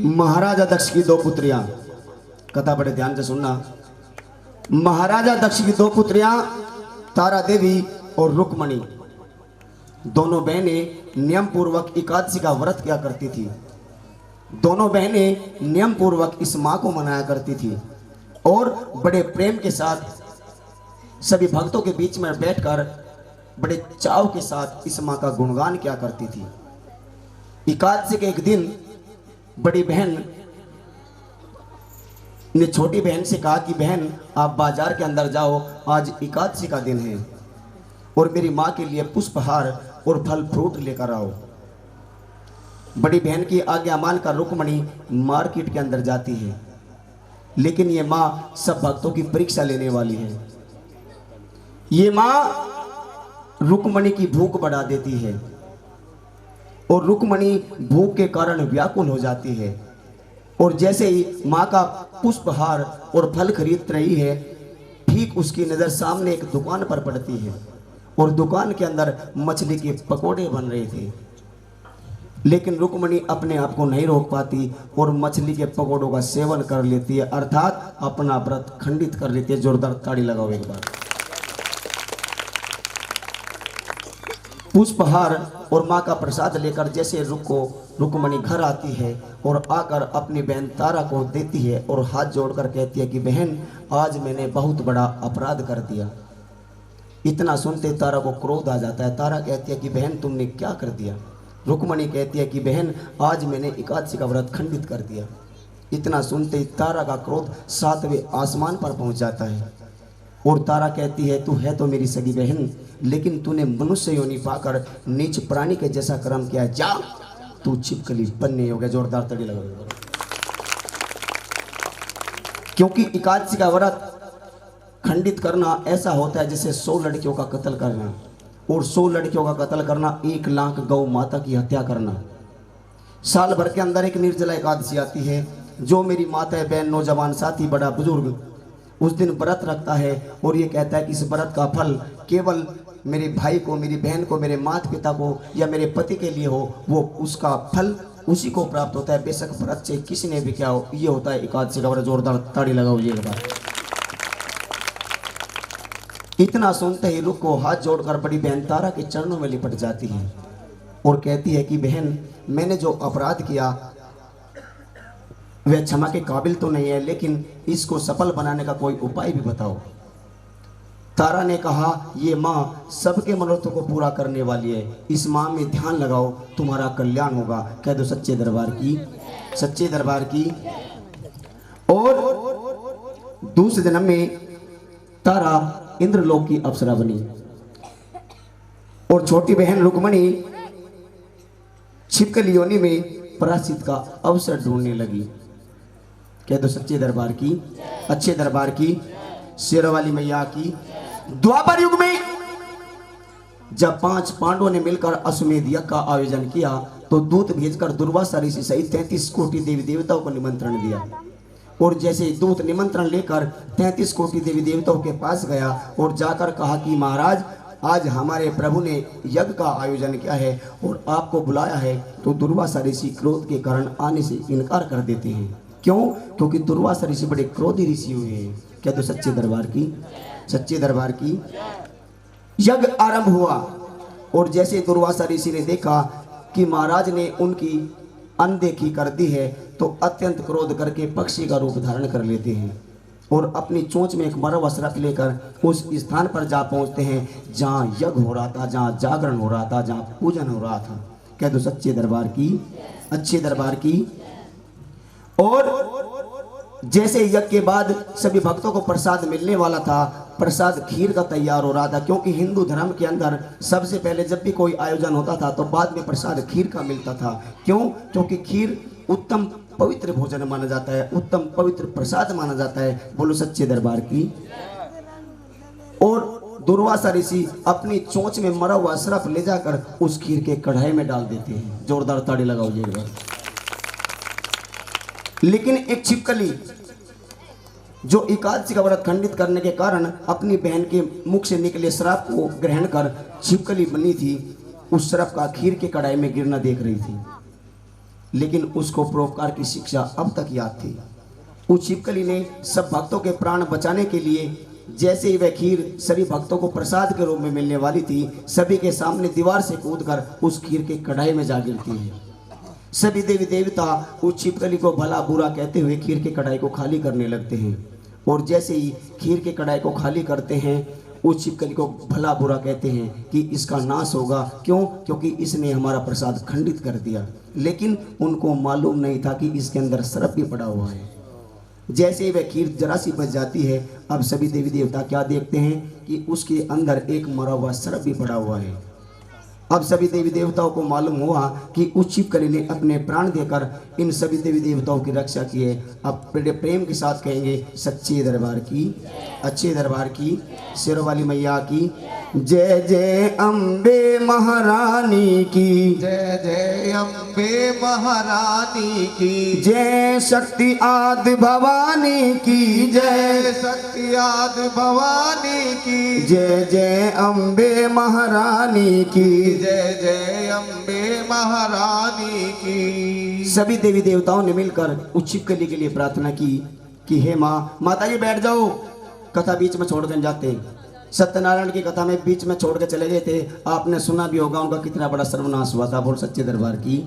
महाराजा दक्ष की दो पुत्रियां, कथा बड़े ध्यान से सुनना। महाराजा दक्ष की दो पुत्रियां तारा देवी और रुक्मणी, दोनों बहनें नियम पूर्वक एकादशी का व्रत किया करती थी। दोनों बहनें नियम पूर्वक इस माँ को मनाया करती थी और बड़े प्रेम के साथ सभी भक्तों के बीच में बैठकर बड़े चाव के साथ इस माँ का गुणगान किया करती थी। एकादशी के एक दिन बड़ी बहन ने छोटी बहन से कहा कि बहन आप बाजार के अंदर जाओ, आज एकादशी का दिन है और मेरी माँ के लिए पुष्पहार और फल फ्रूट लेकर आओ। बड़ी बहन की आज्ञा मानकर रुक्मणी मार्केट के अंदर जाती है, लेकिन ये माँ सब भक्तों की परीक्षा लेने वाली है। ये माँ रुक्मणी की भूख बढ़ा देती है और रुक्मणी भूख के कारण व्याकुल हो जाती है और जैसे ही माँ का पुष्पहार और फल खरीद रही है, ठीक उसकी नज़र सामने एक दुकान पर पड़ती है और दुकान के अंदर मछली के पकोड़े बन रहे थे। लेकिन रुक्मणी अपने आप को नहीं रोक पाती और मछली के पकोड़ों का सेवन कर लेती है, अर्थात अपना व्रत खंडित कर लेती है। जोरदार ताड़ी लगाओ एक बार। पुष्पहार और माँ का प्रसाद लेकर जैसे रुक्मणी घर आती है और आकर अपनी बहन तारा को देती है और हाथ जोड़कर कहती है कि बहन आज मैंने बहुत बड़ा अपराध कर दिया। इतना सुनते तारा को क्रोध आ जाता है। तारा कहती है कि बहन तुमने क्या कर दिया। रुक्मणी कहती है कि बहन आज मैंने एकादशी का व्रत खंडित कर दिया। इतना सुनते ही तारा का क्रोध 7वें आसमान पर पहुंच जाता है और तारा कहती है तू है तो मेरी सगी बहन, लेकिन तूने मनुष्य योनि पाकर नीच प्राणी के जैसा कर्म किया, जा तू छिपकली बनने हो गया। जोरदार ताड़ी लगाओ। क्योंकि एकादशी का व्रत खंडित करना ऐसा होता है जैसे 100 लड़कियों का कत्ल करना, और 100 लड़कियों का कत्ल करना 1 लाख गौ माता की हत्या करना। साल भर के अंदर एक निर्जला एकादशी आती है। जो मेरी माता बहन नौजवान साथी बड़ा बुजुर्ग उस दिन व्रत रखता है और ये कहता है कि इस व्रत का फल केवल मेरे भाई को, मेरी बहन को, मेरे माता पिता को या मेरे पति के लिए हो, वो उसका फल उसी को प्राप्त होता है, बेशक व्रत से किसी ने भी क्या हो। ये होता है एकादशी का व्रत। जोरदार ताड़ी लगाओ ये बात। इतना सुनते ही रुक को हाथ जोड़कर बड़ी बहन तारा के चरणों में लिपट जाती है और कहती है कि बहन मैंने जो अपराध किया वह क्षमा के काबिल तो नहीं है, लेकिन इसको सफल बनाने का कोई उपाय भी बताओ। तारा ने कहा ये माँ सबके मनोरथों को पूरा करने वाली है, इस माँ में ध्यान लगाओ तुम्हारा कल्याण होगा। कह दो सच्चे दरबार की, सच्चे दरबार की। और दूसरे जन्म में तारा इंद्रलोक की अप्सरा बनी और छोटी बहन रुक्मणी छिपकली योनि में प्रायश्चित का अवसर ढूंढने लगी। कह दो सच्चे दरबार की, अच्छे दरबार की, शेरों वाली मैया की। द्वापर युग में जब 5 पांडवों ने मिलकर अश्वमेध यज्ञ का आयोजन किया तो दूत भेजकर दुर्वासा ऋषि सहित 33 कोटि देवी देवताओं को निमंत्रण दिया और जैसे दूत निमंत्रण लेकर 33 कोटि देवी देवताओं के पास गया और जाकर कहा कि महाराज आज हमारे प्रभु ने यज्ञ का आयोजन किया है और आपको बुलाया है, तो दुर्वासा ऋषि क्रोध के कारण आने से इनकार कर देते हैं। क्यों? क्योंकि दुर्वासा ऋषि बड़े क्रोधी ऋषि हुए हैं। क्या तो सच्चे दरबार की, सच्चे दरबार की। यज्ञ आरंभ हुआ और जैसे दुर्वासा ऋषि ने देखा कि महाराज ने उनकी अनदेखी कर दी है तो अत्यंत क्रोध करके पक्षी का रूप धारण कर लेते हैं और अपनी चोंच में एक मरवा सर्प लेकर उस स्थान पर जा पहुंचते हैं जहां यज्ञ हो रहा था, जहां जागरण हो रहा था, जहां पूजन हो रहा था। कह दो सच्चे दरबार की, अच्छे दरबार की। और जैसे यज्ञ के बाद सभी भक्तों को प्रसाद मिलने वाला था, प्रसाद खीर का तैयार हो रहा था, क्योंकि हिंदू धर्म के अंदर सबसे पहले जब भी कोई आयोजन होता था तो बाद में प्रसाद खीर का मिलता था। क्यों? क्योंकि खीर उत्तम पवित्र भोजन माना जाता है, उत्तम पवित्र प्रसाद माना जाता है। बोलो सच्चे दरबार की। और दुर्वासा ऋषि अपनी चोंच में मरा हुआ सर्प ले जाकर उस खीर के कढ़ाई में डाल देते हैं। जोरदार ताड़ी लगाओ जी। लेकिन एक छिपकली जो एकादशी का व्रत खंडित करने के कारण अपनी बहन के मुख से निकले श्राप को ग्रहण कर छिपकली बनी थी, उस श्राप का खीर के कढ़ाई में गिरना देख रही थी। लेकिन उसको परोपकार की शिक्षा अब तक याद थी। उस छिपकली ने सब भक्तों के प्राण बचाने के लिए जैसे ही वह खीर सभी भक्तों को प्रसाद के रूप में मिलने वाली थी, सभी के सामने दीवार से कूदकर उस खीर के कढ़ाई में जा गिरती है। सभी देवी देवता उस छिपकली को भला बुरा कहते हुए खीर के कढ़ाई को खाली करने लगते हैं। और जैसे ही खीर के कढ़ाई को खाली करते हैं, उस छिपकली को भला बुरा कहते हैं कि इसका नाश होगा। क्यों? क्योंकि इसने हमारा प्रसाद खंडित कर दिया। लेकिन उनको मालूम नहीं था कि इसके अंदर सरप भी पड़ा हुआ है। जैसे ही वह खीर जरा सी बच जाती है, अब सभी देवी देवता क्या देखते हैं कि उसके अंदर एक मरा हुआ सरप भी पड़ा हुआ है। अब सभी देवी देवताओं को मालूम हुआ कि उस छिपकली ने अपने प्राण देकर इन सभी देवी देवताओं की रक्षा की है। अब बड़े प्रेम के साथ कहेंगे, सच्चे दरबार की, अच्छे दरबार की, शेरों वाली मैया की जय जय अम्बे महारानी की, जय जय अम्बे महारानी की, जय शक्ति आदि भवानी की, जय शक्ति आदि भवानी की, जय जय अम्बे महारानी की, जय जय अम्बे महारानी की। सभी देवी देवताओं ने मिलकर उस छिपकली के लिए प्रार्थना की कि हे माँ, माता जी बैठ जाओ। कथा बीच में छोड़ कर जाते, सत्यनारायण की कथा में बीच में छोड़ के चले गए थे। आपने सुना भी होगा उनका कितना बड़ा सर्वनाश हुआ था। बोल सच्चे दरबार की,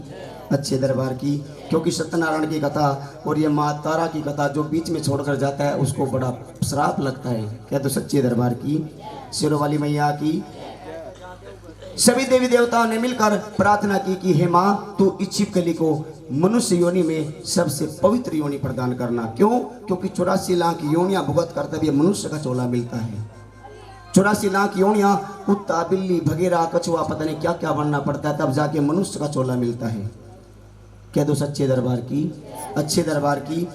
अच्छे दरबार की। क्योंकि सत्यनारायण की कथा और ये माँ तारा की कथा जो बीच में छोड़कर जाता है उसको बड़ा श्राप लगता है। क्या तो सच्चे दरबार की, शेरों वाली मैया की। सभी देवी देवताओं ने मिलकर प्रार्थना की कि हे माँ, तू इस छिपकली को मनुष्य योनि में सबसे पवित्र योनि प्रदान करना। क्यों? क्योंकि 84 लाख योनियां भुगत कर तब ये मनुष्य का चोला मिलता है। 84 लाख योनियां कुत्ता, बिल्ली, भगेरा, कछुआ, पता नहीं क्या क्या बनना पड़ता है, तब जाके मनुष्य का चोला मिलता है। कह दो सच्चे दरबार की, अच्छे दरबार की।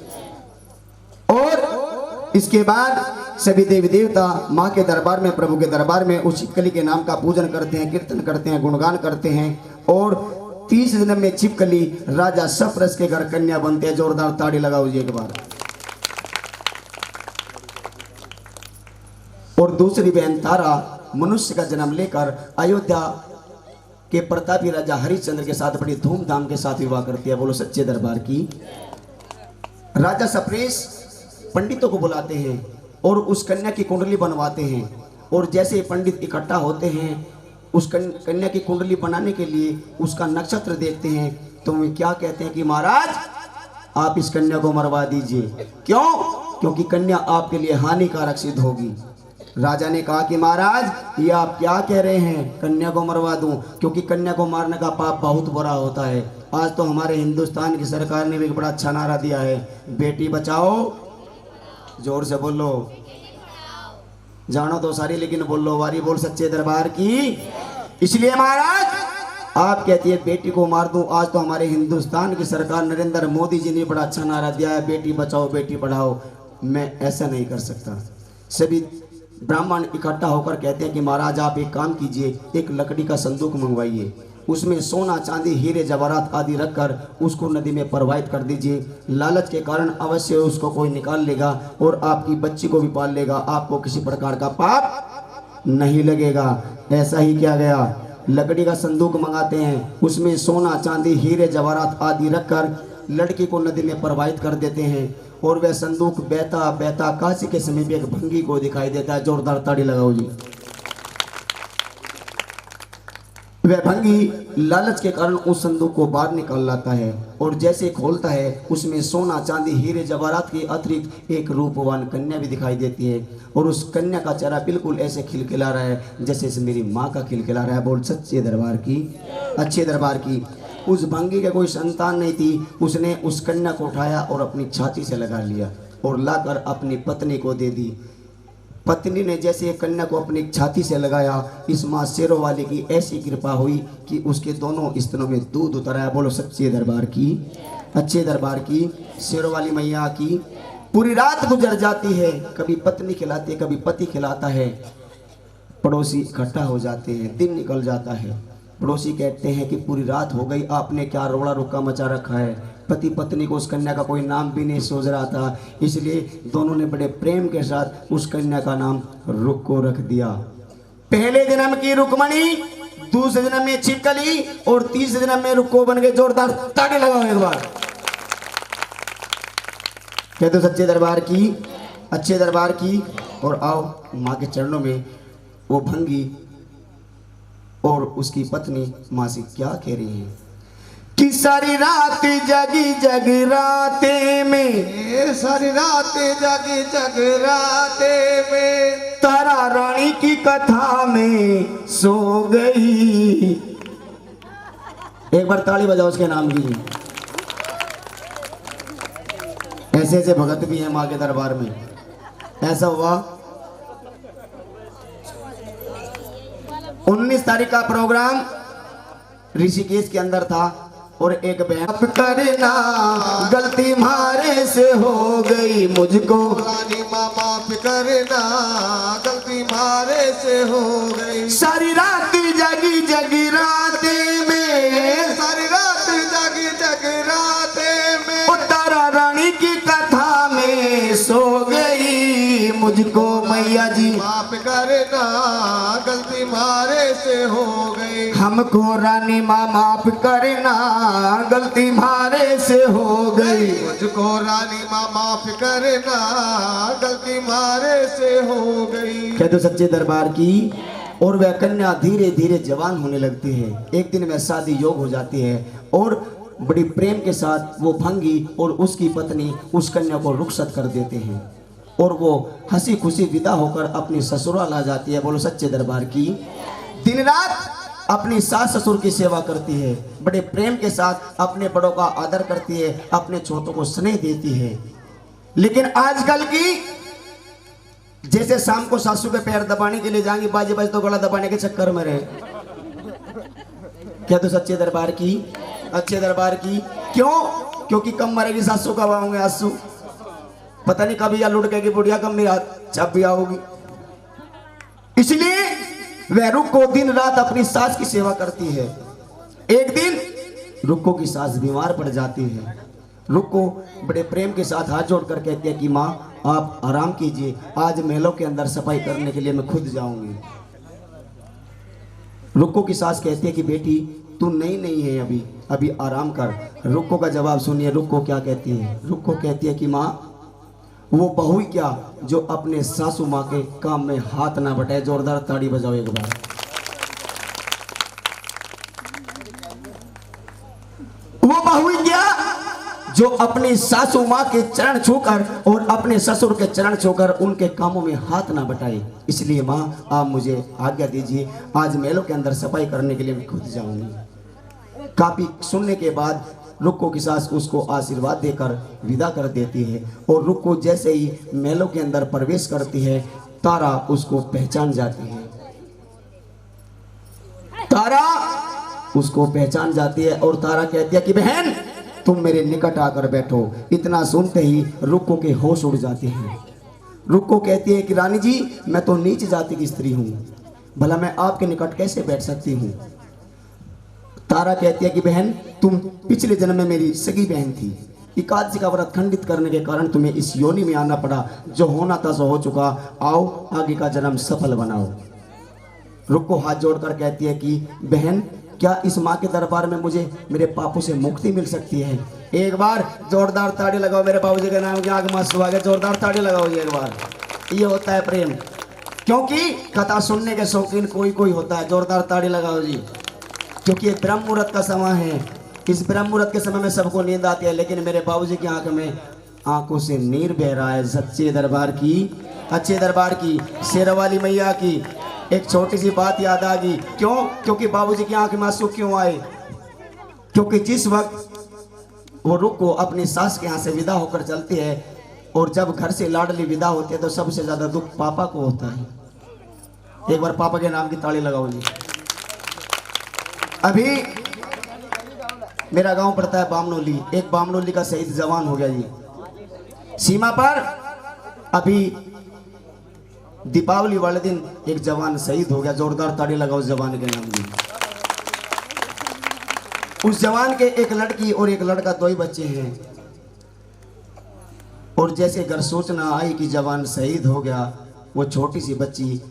और इसके बाद सभी देवी देवता माँ के दरबार में, प्रभु के दरबार में उस छिपकली के नाम का पूजन करते हैं, कीर्तन करते हैं, गुणगान करते हैं। और 30 जन्म में छिपकली राजा सप्रस के घर कन्या बनते हैं। जोरदार ताड़ी लगाओ जी एक बार। और दूसरी बहन तारा मनुष्य का जन्म लेकर अयोध्या के प्रतापी राजा हरिश्चंद्र के साथ बड़ी धूमधाम के साथ विवाह करती है। बोलो सच्चे दरबार की। राजा सप्रेस पंडितों को बुलाते हैं और उस कन्या की कुंडली बनवाते हैं। और जैसे पंडित इकट्ठा होते हैं उस कन्या की कुंडली बनाने के लिए उसका नक्षत्र देखते हैं, तो वे क्या कहते हैं कि महाराज आप इस कन्या को मरवा दीजिए। क्यों? क्योंकि कन्या आपके लिए हानिकारक सिद्ध होगी। राजा ने कहा कि महाराज ये आप क्या कह रहे हैं, कन्या को मरवा दूं? क्योंकि कन्या को मारने का पाप बहुत बुरा होता है। आज तो हमारे हिंदुस्तान की सरकार ने भी एक बड़ा अच्छा नारा दिया है, बेटी बचाओ, जोर से बोलो, जानो तो सारी लेकिन बोलो वारी। बोल सच्चे दरबार की। इसलिए महाराज आप कहती है बेटी को मार दूं। आज तो हमारे हिंदुस्तान की सरकार नरेंद्र मोदी जी ने बड़ा अच्छा नारा दिया है, बेटी बचाओ बेटी पढ़ाओ। मैं ऐसा नहीं कर सकता। सभी ब्राह्मण इकट्ठा होकर कहते हैं कि महाराज आप एक काम कीजिए, एक लकड़ी का संदूक मंगवाइए, उसमें सोना चांदी हीरे जवाहरात आदि रखकर उसको नदी में प्रवाहित कर दीजिए। लालच के कारण अवश्य उसको कोई निकाल लेगा और आपकी बच्ची को भी पाल लेगा, आपको किसी प्रकार का पाप नहीं लगेगा। ऐसा ही किया गया। लकड़ी का संदूक मंगाते हैं, उसमें सोना चांदी हीरे जवाहरात आदि रखकर लड़की को नदी में प्रवाहित कर देते हैं। और वह संदूक बहता बहता काशी के समीप एक भंगी को दिखाई देता है। जोरदार ताड़ी लगाओ जी। वह भंगी लालच के कारण उस संदूक को बाहर निकाल लाता है और जैसे खोलता है उसमें सोना चांदी हीरे जवाहरात के अतिरिक्त एक रूपवान कन्या भी दिखाई देती है। और उस कन्या का चेहरा बिल्कुल ऐसे खिलखिला रहा है जैसे मेरी माँ का खिलखिला रहा है। बोल सच्चे दरबार की, अच्छे दरबार की। उस भंगी के कोई संतान नहीं थी, उसने उस कन्या को उठाया और अपनी छाती से लगा लिया और लाकर अपनी पत्नी को दे दी। पत्नी ने जैसे कन्या को अपनी छाती से लगाया, इस माँ शेरों वाली की ऐसी कृपा हुई कि उसके दोनों स्तनों में दूध उतर आया। बोलो सच्चे दरबार की, अच्छे दरबार की, शेरों वाली मैया की। पूरी रात गुजर जाती है, कभी पत्नी खिलाती है, कभी पति खिलाता है। पड़ोसी इकट्ठा हो जाते हैं, दिन निकल जाता है। पड़ोसी कहते हैं कि पूरी रात हो गई, आपने क्या रोड़ा रुक्का मचा रखा है। पति पत्नी को उस कन्या का कोई नाम भी नहीं सोच रहा था, इसलिए दोनों ने बड़े प्रेम के साथ उस कन्या का नाम रुक्को रख दिया। पहले जन्म की रुक्मणी, दूसरे जन्म में छिपकली और तीसरे जन्म में रुक्को बन गए। जोरदार ताड़ी लगाओ एक बार। कह दो सच्चे दरबार की, अच्छे दरबार की। और आओ माँ के चरणों में वो भंगी और उसकी पत्नी माँ से क्या कह रही है कि सारी रात जगी जगराते में, सारी रात जगी जगराते में, तारा रानी की कथा में सो गई। एक बार ताली बजाओ उसके नाम की। ऐसे ऐसे भगत भी हैं माँ के दरबार में। ऐसा हुआ 19 तारीख का प्रोग्राम ऋषिकेश के अंदर था और एक बहन करना गलती मारे से हो गई मुझको, रानी माँ माफ करना गलती मारे से हो गई। सारी रात जगी जगराते में, सारी रात जगी जगराते में, तारा रानी की कथा में सो गई मुझको मैया जी, माफ करना गलती मारे से हो गई। हमको रानी माँ माफ करना गलती मारे से हो गई। मुझको रानी माँ माफ करना गलती मारे से हो गई। कह दो सच्चे दरबार की। और वह कन्या धीरे धीरे जवान होने लगती है। एक दिन में शादी योग हो जाती है और बड़ी प्रेम के साथ वो भंगी और उसकी पत्नी उस कन्या को रुखसत कर देते हैं और वो हंसी खुशी विदा होकर अपनी ससुराल आ जाती है। बोलो सच्चे दरबार की। दिन रात अपनी सास ससुर की सेवा करती है, बड़े प्रेम के साथ अपने बड़ों का आदर करती है, अपने छोटों को स्नेह देती है। लेकिन आजकल की जैसे शाम को सासू के पैर दबाने के लिए जाएंगी, बाजे बाजे तो गला दबाने के चक्कर में रहे। क्या तो सच्चे दरबार की, अच्छे दरबार की। क्यों? क्योंकि कम मरेगी सासू कब आओगे आंसू, पता नहीं कभी या लुट के बुढ़िया कब मेरा जब भी आओगी। इसलिए वह रुक्को दिन रात अपनी सास की सेवा करती है। एक दिन रुक्को की सास बीमार पड़ जाती है। रुक्को बड़े प्रेम के साथ हाथ जोड़ कर कहती है कि माँ आप आराम कीजिए, आज महलों के अंदर सफाई करने के लिए मैं खुद जाऊंगी। रुक्को की सास कहती है कि बेटी तू नहीं है, अभी अभी आराम कर। रुक्को का जवाब सुनिए, रुक्को क्या कहती है। रुक्को कहती है कि माँ वो बहू क्या जो अपने सासू माँ के काम में हाथ ना बटाए। जोरदार ताड़ी बजाओ एक बार। वो बहू क्या जो अपनी सासू माँ के चरण छूकर और अपने ससुर के चरण छूकर उनके कामों में हाथ ना बटाए। इसलिए माँ आप मुझे आज्ञा दीजिए, आज मेलों के अंदर सफाई करने के लिए मैं खुद जाऊंगी। काफी सुनने के बाद रुक्को की सास उसको आशीर्वाद देकर विदा कर देती है और रुक्को जैसे ही मेलों के अंदर प्रवेश करती है, तारा उसको पहचान जाती है। तारा उसको पहचान जाती है और तारा कहती है कि बहन तुम मेरे निकट आकर बैठो। इतना सुनते ही रुक्को के होश उड़ जाते हैं। रुक्को कहती है कि रानी जी मैं तो नीच जाति की स्त्री हूँ, भला मैं आपके निकट कैसे बैठ सकती हूँ। तारा कहती है कि बहन तुम पिछले जन्म में मेरी सगी बहन थी, एकादशी का व्रत खंडित करने के कारण तुम्हें इस योनि में आना पड़ा। जो होना था सो हो चुका, आओ आगे का जन्म सफल बनाओ। रुक्को हाथ जोड़कर कहती है कि बहन क्या इस माँ के दरबार में मुझे मेरे पापों से मुक्ति मिल सकती है। एक बार जोरदार ताड़ी लगाओ मेरे बाबूजी के नाम की आग मां सुहागे। जोरदार ताड़ी लगाओ जी एक बार। ये होता है प्रेम, क्योंकि कथा सुनने के शौकीन कोई कोई होता है। जोरदार ताड़ी लगाओ जी, क्योंकि ये ब्रह्म मुहूर्त का समय है। इस ब्रह्म मुहूर्त के समय में सबको नींद आती है, लेकिन मेरे बाबूजी की आंख में आंखों से नीर बह रहा है। सच्चे दरबार की, अच्छे दरबार की, शेरवाली मैया की एक छोटी सी बात याद आ गई। क्यों? क्योंकि बाबूजी की आंख में आंसू क्यों आए? क्योंकि जिस वक्त वो रुक्को अपनी सास के यहाँ से विदा होकर चलती है और जब घर से लाडली विदा होती है तो सबसे ज्यादा दुख पापा को होता है। एक बार पापा के नाम की ताली लगाओ जी। अभी मेरा गांव पड़ता है बामनोली। एक बामनोली का शहीद जवान हो गया जी सीमा पर। अभी दीपावली वाले दिन एक जवान शहीद हो गया। जोरदार ताड़ी लगाओ उस जवान के नाम की। उस जवान के एक लड़की और एक लड़का, दो ही बच्चे हैं। और जैसे घर सूचना आई कि जवान शहीद हो गया, वो छोटी सी बच्ची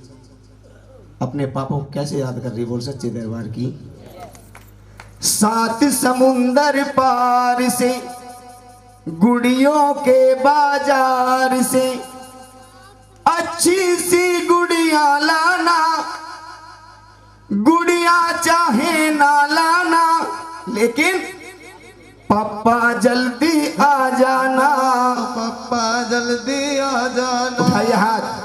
अपने पापा को कैसे याद कर रही, बोल सच्चे दरबार की। सात समुंदर पार से, गुड़ियों के बाजार से, अच्छी सी गुड़िया लाना, गुड़िया चाहे ना लाना, लेकिन पापा जल्दी आ जाना, पापा जल्दी आ जाना। उठाइए हाथ।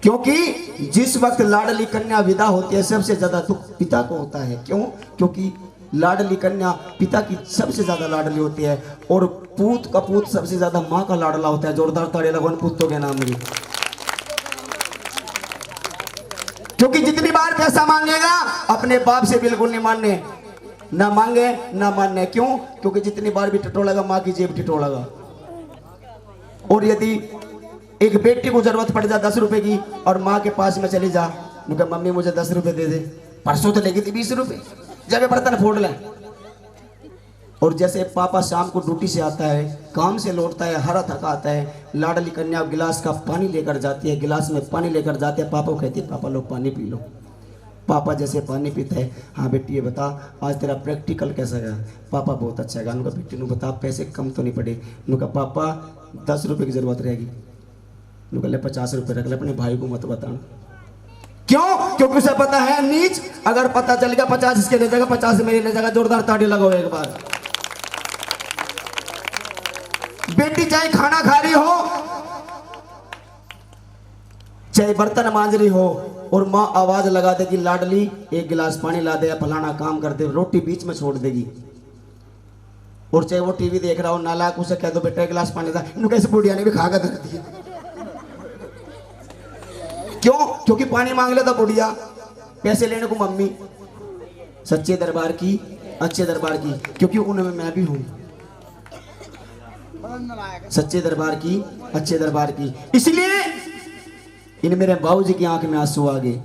क्योंकि जिस वक्त लाडली कन्या विदा होती है सबसे ज्यादा दुख पिता को होता है। क्यों? क्योंकि लाडली कन्या पिता की सबसे ज्यादा लाडली होती है और पूत का पूत सबसे ज्यादा माँ का लाडला होता है। जोरदार ताड़ी लगवान पूतों के नाम में। क्योंकि जितनी बार पैसा मांगेगा अपने बाप से बिल्कुल नहीं मानने, ना मांगे ना मानने। क्यों? क्योंकि जितनी बार भी टटोलेगा माँ की जेब टटोलेगा। और यदि एक बेटी को जरूरत पड़ जाए 10 रुपए की और माँ के पास में चली जा, उनका मम्मी मुझे 10 रुपए दे दे, परसों तो लेगी थी 20 रुपए, जब बर्तन फोड़ ले। और जैसे पापा शाम को ड्यूटी से आता है, काम से लौटता है, हरा थका आता है, लाडली कन्या गिलास का पानी लेकर जाती है, गिलास में पानी लेकर जाते हैं, पापा को कहती है पापा लो पानी पी लो। पापा जैसे पानी पीता है, हाँ बेटी ये बता आज तेरा प्रैक्टिकल कैसा गया? पापा बहुत अच्छा गया। उनका बेटी ने बता पैसे कम तो नहीं पड़े? उनका पापा 10 रुपए की जरूरत रहेगी। उनका ले 50 रुपए रख ले, अपने भाई को मत बताना। क्यों? क्योंकि उसे पता है नीच, अगर पता चल गया 50 इसके ले जाएगा, 50 मेरे ले जाएगा। जोरदार ताड़ी लगाओ एक बार। बेटी चाहे खाना खा रही हो, चाहे बर्तन मांज रही हो और माँ आवाज लगा दे कि लाडली एक गिलास पानी ला दे या फलाना काम कर दे, रोटी बीच में छोड़ देगी। और चाहे वो टीवी देख रहा हो, नालायक उसे कह दो बेटा एक गिलास पानी दा, इनको कैसे बुढ़िया ने भी खा कर धर दिया। क्यों? क्योंकि पानी मांग लेता बुढ़िया, पैसे लेने को मम्मी। सच्चे दरबार की, अच्छे दरबार की, क्योंकि उनमें मैं भी हूं। सच्चे दरबार की, अच्छे दरबार की। इसलिए इन मेरे बाबूजी की आंख में आंसू आ गए।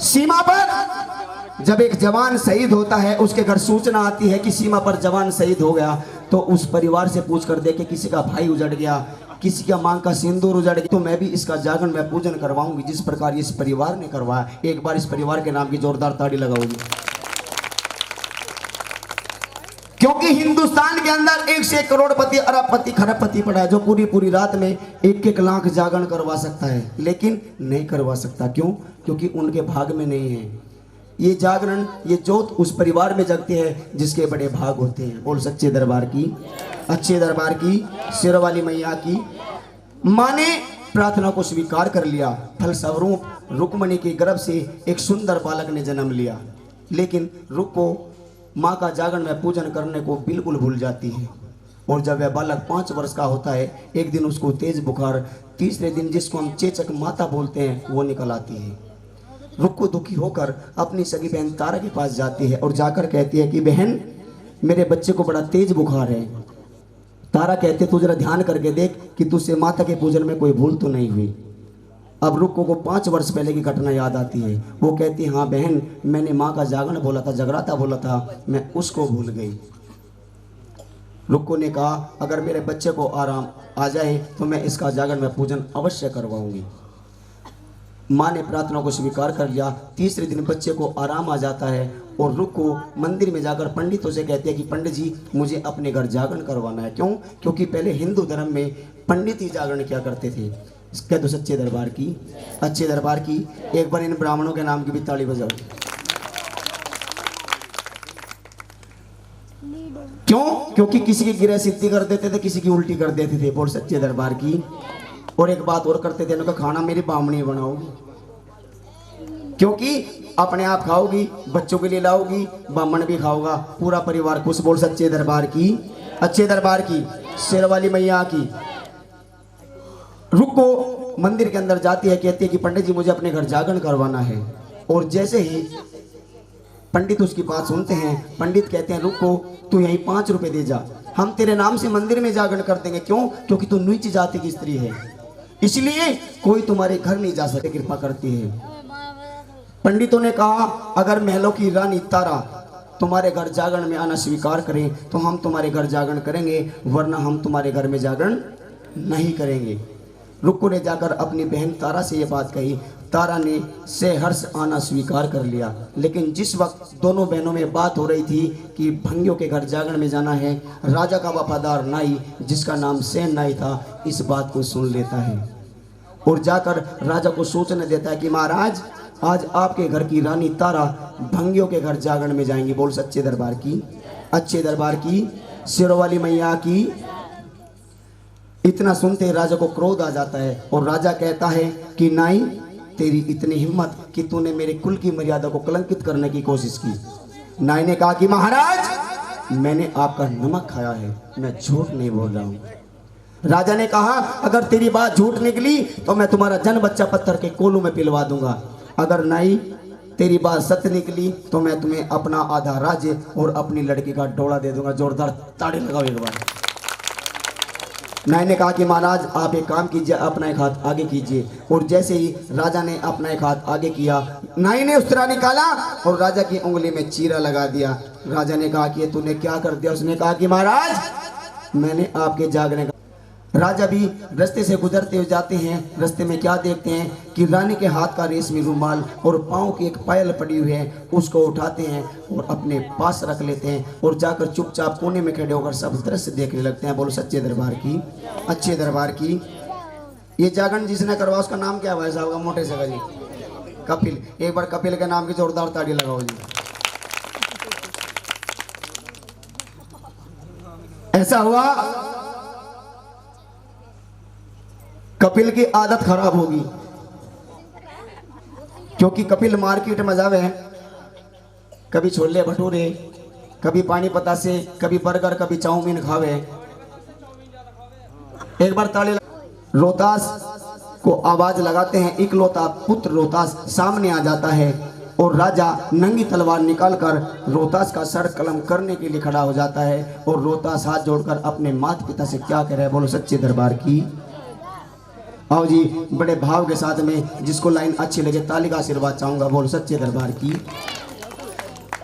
सीमा पर जब एक जवान शहीद होता है, उसके घर सूचना आती है कि सीमा पर जवान शहीद हो गया, तो उस परिवार से पूछ कर देखे किसी का भाई उजड़ गया, किसी का मांग का सिंदूर उजड़ गया, तो मैं भी इसका जागरण में पूजन करवाऊंगी जिस प्रकार इस परिवार ने करवाया। एक बार इस परिवार के नाम की जोरदार ताड़ी लगाऊंगी। क्योंकि हिंदुस्तान के अंदर 1 से 1 करोड़पति, अरबपति, खरबपति पड़ा है जो पूरी रात में 1-1 लाख जागरण करवा सकता है, लेकिन नहीं करवा सकता। क्यों? क्योंकि उनके भाग में नहीं है ये जागरण, ये जोत उस परिवार में जगती है जिसके बड़े भाग होते हैं। बोल सच्चे दरबार की, अच्छे दरबार की, शेरवाली मैया की। माँ ने प्रार्थना को स्वीकार कर लिया। फलस्वरूप रुक्मणी के गर्भ से एक सुंदर बालक ने जन्म लिया, लेकिन रुक को माँ का जागरण में पूजन करने को बिल्कुल भूल जाती है। और जब वह बालक 5 वर्ष का होता है, एक दिन उसको तेज बुखार, तीसरे दिन जिसको हम चेचक माता बोलते हैं, वो निकल आती है। रुक को दुखी होकर अपनी सगी बहन तारा के पास जाती है और जाकर कहती है कि बहन मेरे बच्चे को बड़ा तेज बुखार है। तारा कहते तू जरा ध्यान करके देख कि तुझसे माता के पूजन में कोई भूल तो नहीं हुई। अब रुक्को को 5 वर्ष पहले की घटना याद आती है। वो कहती हाँ बहन, मैंने माँ का जागरण बोला था, जगराता बोला था, मैं उसको भूल गई। रुक्को ने कहा अगर मेरे बच्चे को आराम आ जाए तो मैं इसका जागरण में पूजन अवश्य करवाऊंगी। माँ ने प्रार्थना को स्वीकार कर लिया। तीसरे दिन बच्चे को आराम आ जाता है और रुक्को मंदिर में जाकर पंडितों से कहती है कि पंडित जी मुझे अपने घर जागरण करवाना है। क्यों? क्योंकि पहले हिंदू धर्म में पंडित ही जागरण किया करते थे। कह दो सच्चे दरबार की, अच्छे दरबार की। एक बार इन ब्राह्मणों के नाम की भी ताली बजाओ। क्यों? क्योंकि किसी की गिरह सिद्धि कर देते थे, किसी की उल्टी कर देते थे। बोल सच्चे दरबार की। और एक बात और करते थे, उनका खाना मेरी बामणी बनाओगी, क्योंकि अपने आप खाओगी, बच्चों के लिए लाओगी, बामण भी खाओगा, पूरा परिवार खुश। बोल सच्चे दरबार की, अच्छे दरबार की, शेरवाली मैया की। रुको मंदिर के अंदर जाती है, कहती है कि पंडित जी मुझे अपने घर जागरण करवाना है। और जैसे ही पंडित उसकी बात सुनते हैं, पंडित कहते हैं रुको तू यहीं 5 रुपए दे जा, हम तेरे नाम से मंदिर में जागरण कर देंगे। क्यों? क्योंकि तू नीच जाति की स्त्री है, इसलिए कोई तुम्हारे घर नहीं जा सके, कृपा करती है। पंडितों ने कहा अगर महलों की रानी तारा तुम्हारे घर जागरण में आना स्वीकार करें तो हम तुम्हारे घर जागरण करेंगे, वरना हम तुम्हारे घर में जागरण नहीं करेंगे। रुक्कू ने जाकर अपनी बहन तारा से ये बात कही। तारा ने सहर्ष आना स्वीकार कर लिया। लेकिन जिस वक्त दोनों बहनों में बात हो रही थी कि भंगियों के घर जागरण में जाना है, राजा का वफादार नाई जिसका नाम सेन नाई था इस बात को सुन लेता है और जाकर राजा को सूचना देता है कि महाराज आज आपके घर की रानी तारा भंगियों के घर जागरण में जाएंगी। बोल सच्चे दरबार की, अच्छे दरबार की, सिरों वाली मैया की। इतना सुनते राजा को क्रोध आ जाता है और राजा कहता है कि नाई तेरी इतनी हिम्मत कि तूने मेरे कुल की मर्यादा को कलंकित करने की कोशिश की। नाई ने कहा कि महाराज मैंने आपका नमक खाया है, मैं झूठ नहीं बोल रहा हूं। राजा ने कहा अगर तेरी बात झूठ निकली तो मैं तुम्हारा जन बच्चा पत्थर के कोलू में पिलवा दूंगा। अगर नाई तेरी बात सत्य निकली तो मैं तुम्हें अपना आधा राज्य और अपनी लड़की का डोला दे दूंगा। जोरदार ताड़ी लगाओ एक बार। नाई ने कहा कि महाराज आप एक काम कीजिए, अपना एक हाथ आगे कीजिए। और जैसे ही राजा ने अपना एक हाथ आगे किया, नाई ने उस्तरा निकाला और राजा की उंगली में चीरा लगा दिया। राजा ने कहा कि तूने क्या कर दिया? उसने कहा कि महाराज मैंने आपके जागने का। राजा भी रास्ते से गुजरते हुए जाते हैं। रास्ते में क्या देखते हैं कि रानी के हाथ का रेशमी रुमाल और पाँव की एक पायल पड़ी हुई है, उसको उठाते हैं और अपने पास रख लेते हैं और जाकर चुपचाप कोने में खड़े होकर सब दृश्य देखने लगते हैं। बोलो सच्चे दरबार की, अच्छे दरबार की। ये जागरण जिसने करवा उसका नाम क्या है भाई साहब का? मोटे से जी कपिल। एक बार कपिल के नाम की जोरदार ताड़ी लगाओ जी। ऐसा हुआ कपिल की आदत खराब होगी क्योंकि कपिल मार्केट में जावे, कभी छोले भटूरे, कभी पानी पतासे, कभी बर्गर, कभी चाउमीन खावे। एक बार ताली रोहतास को आवाज लगाते हैं। इकलौता पुत्र रोहतास सामने आ जाता है और राजा नंगी तलवार निकालकर रोहतास का सर कलम करने के लिए खड़ा हो जाता है और रोहतास हाथ जोड़कर अपने माता पिता से क्या कह रहा है? बोलो सच्चे दरबार की। आओ जी बड़े भाव के साथ में जिसको लाइन अच्छी लगे ताली का आशीर्वाद चाहूंगा। बोल सच्चे दरबार की।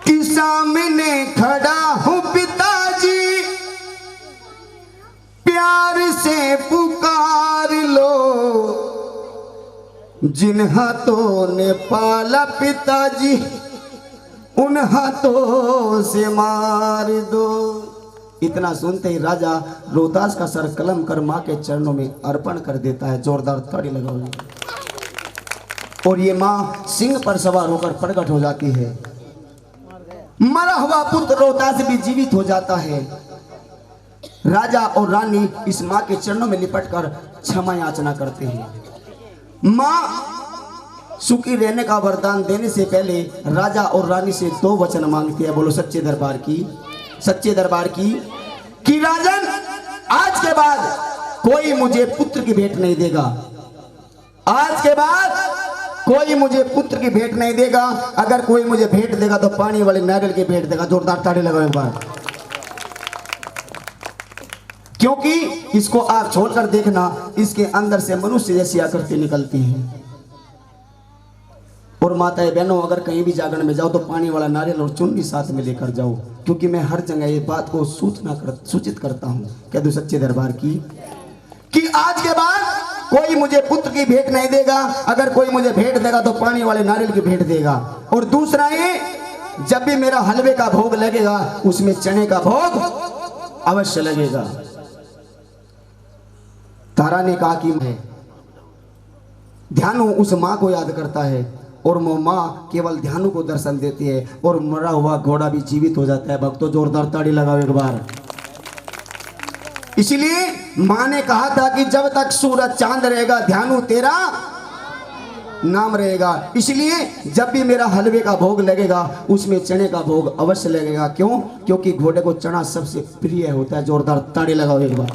कि सामने खड़ा हूं पिताजी, प्यार से पुकार लो, जिन हाथों ने पाला पिताजी उन हाथों से मार दो। इतना सुनते ही राजा रोहतास का सर कलम कर मां के चरणों में अर्पण कर देता है। जोरदार ताड़ी लगाओ। और ये मां सिंह पर सवार होकर प्रकट हो जाती है। मरा हुआ पुत्र रोहतास भी जीवित हो जाता है। राजा और रानी इस मां के चरणों में लिपटकर क्षमा याचना करते हैं। मां सुखी रहने का वरदान देने से पहले राजा और रानी से 2 वचन मांगती है। बोलो सच्चे दरबार की, सच्चे दरबार की। कि राजन आज के बाद कोई मुझे पुत्र की भेंट नहीं देगा। आज के बाद कोई मुझे पुत्र की भेंट नहीं देगा। अगर कोई मुझे भेंट देगा तो पानी वाले नारियल की भेंट देगा। जोरदार ताड़ी लगाओ एक बार। क्योंकि इसको आप छोड़कर देखना, इसके अंदर से मनुष्य जैसी आकृति निकलती है। और माताएं बहनों अगर कहीं भी जागरण में जाओ तो पानी वाला नारियल और चुन्नी साथ में लेकर जाओ, क्योंकि मैं हर जगह ये बात को सूचित करता हूँ। कह दो सच्चे दरबार की कि आज के बाद कोई मुझे पुत्र की भेंट नहीं देगा। अगर कोई मुझे भेंट देगा तो पानी वाले नारियल की भेंट देगा। और दूसरा ये, जब भी मेरा हलवे का भोग लगेगा उसमें चने का भोग अवश्य लगेगा। तारा ने कहा कि मैं ध्यानु उस मां को याद करता है और वो मां केवल ध्यानु को दर्शन देती है और मरा हुआ घोड़ा भी जीवित हो जाता है। भक्तों जोरदार ताड़ी लगाओ एक बार। इसलिए मां ने कहा था कि जब तक सूरज चांद रहेगा ध्यानु तेरा नाम रहेगा। इसलिए जब भी मेरा हलवे का भोग लगेगा उसमें चने का भोग अवश्य लगेगा। क्यों? क्योंकि घोड़े को चना सबसे प्रिय होता है। जोरदार ताड़ी लगाओ एक बार।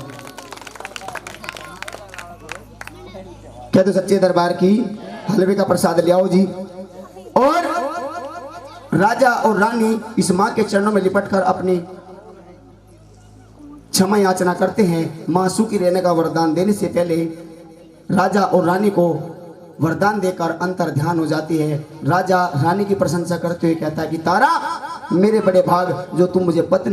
कह दो सच्चे दरबार की। हलवे का प्रसाद ले आओ जी। और राजा और रानी इस मां के चरणों में लिपटकर अपनी क्षमा याचना करते हैं। मां सुखी रहने का वरदान देने से पहले राजा और रानी को वरदान देकर अंतर ध्यान हो जाती है। राजा रानी की प्रशंसा करते हुए कहता है कि तारा मेरे बड़े भाग जो तुम मुझे पत्नी